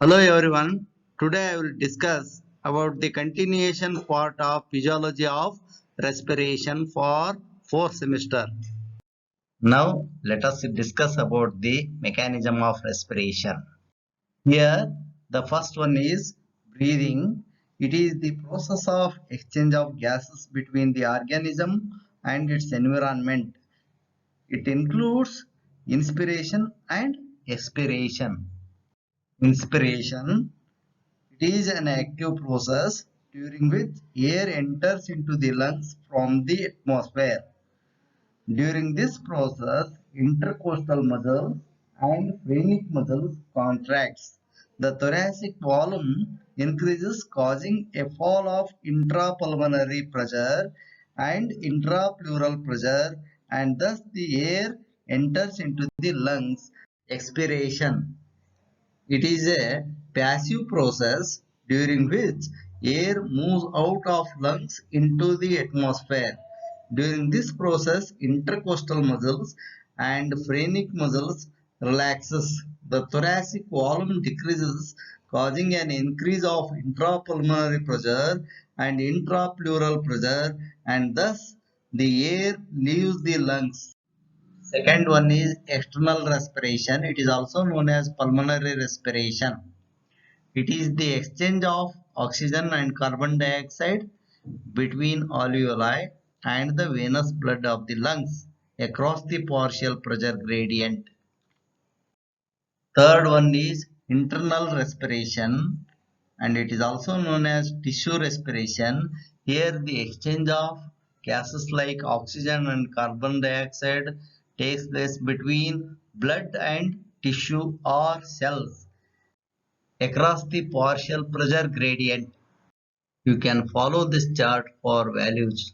Hello everyone. Today I will discuss about the continuation part of physiology of respiration for fourth semester. Now let us discuss about the mechanism of respiration. Here the first one is breathing. It is the process of exchange of gases between the organism and its environment. It includes inspiration and expiration. Inspiration. It is an active process during which air enters into the lungs from the atmosphere. During this process, intercostal muscles and phrenic muscles contracts. The thoracic volume increases, causing a fall of intrapulmonary pressure and intrapleural pressure, and thus the air enters into the lungs. Expiration. It is a passive process during which air moves out of lungs into the atmosphere. During this process, intercostal muscles and phrenic muscles relaxes. The thoracic volume decreases, causing an increase of intrapulmonary pressure and intrapleural pressure, and thus the air leaves the lungs. Second one is external respiration. It is also known as pulmonary respiration. It is the exchange of oxygen and carbon dioxide between alveoli and the venous blood of the lungs across the partial pressure gradient. Third one is internal respiration, and it is also known as tissue respiration. Here the exchange of gases like oxygen and carbon dioxide takes place between blood and tissue or cells across the partial pressure gradient. You can follow this chart for values.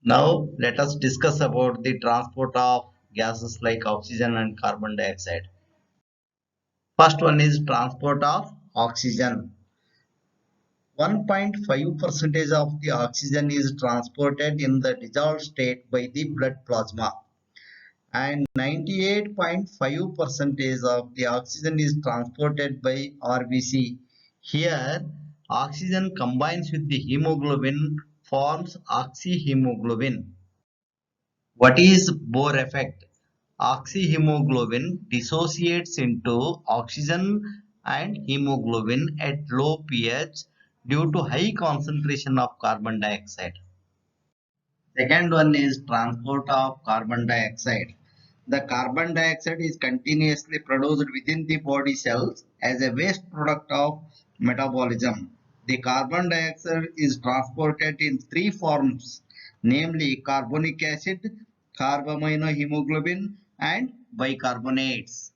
Now let us discuss about the transport of gases like oxygen and carbon dioxide. First one is transport of oxygen. 1.5% of the oxygen is transported in the dissolved state by the blood plasma, and 98.5% of the oxygen is transported by RBC. Here, oxygen combines with the hemoglobin, forms oxyhemoglobin. What is Bohr effect? Oxyhemoglobin dissociates into oxygen and hemoglobin at low pH due to high concentration of carbon dioxide. Second one is transport of carbon dioxide. The carbon dioxide is continuously produced within the body cells as a waste product of metabolism. The carbon dioxide is transported in three forms, namely carbonic acid, carbaminohemoglobin, and bicarbonates.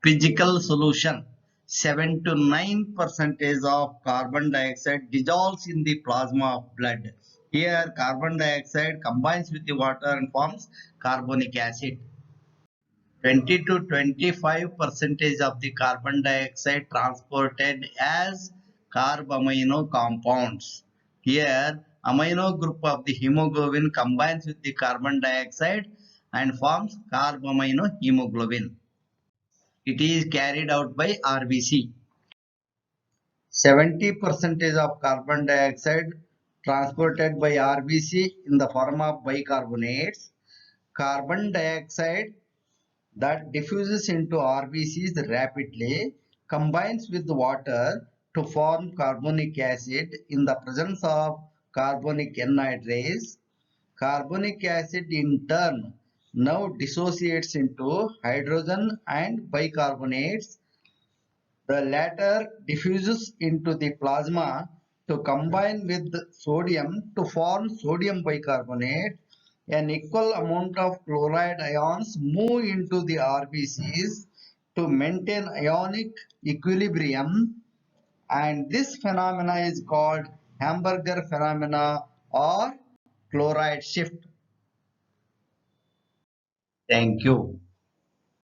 Physical solution. 7 to 9% of carbon dioxide dissolves in the plasma of blood. Here carbon dioxide combines with the water and forms carbonic acid. 20 to 25% of the carbon dioxide transported as carbamino compounds. Here amino group of the hemoglobin combines with the carbon dioxide and forms carbaminohemoglobin. It is carried out by RBC. 70% of carbon dioxide transported by RBC in the form of bicarbonates. Carbon dioxide that diffuses into RBCs rapidly combines with water to form carbonic acid in the presence of carbonic anhydrase. Carbonic acid in turn now dissociates into hydrogen and bicarbonates. The latter diffuses into the plasma to combine with sodium to form sodium bicarbonate. An equal amount of chloride ions move into the RBCs to maintain ionic equilibrium, and this phenomena is called Hamburger phenomena or chloride shift. Thank you.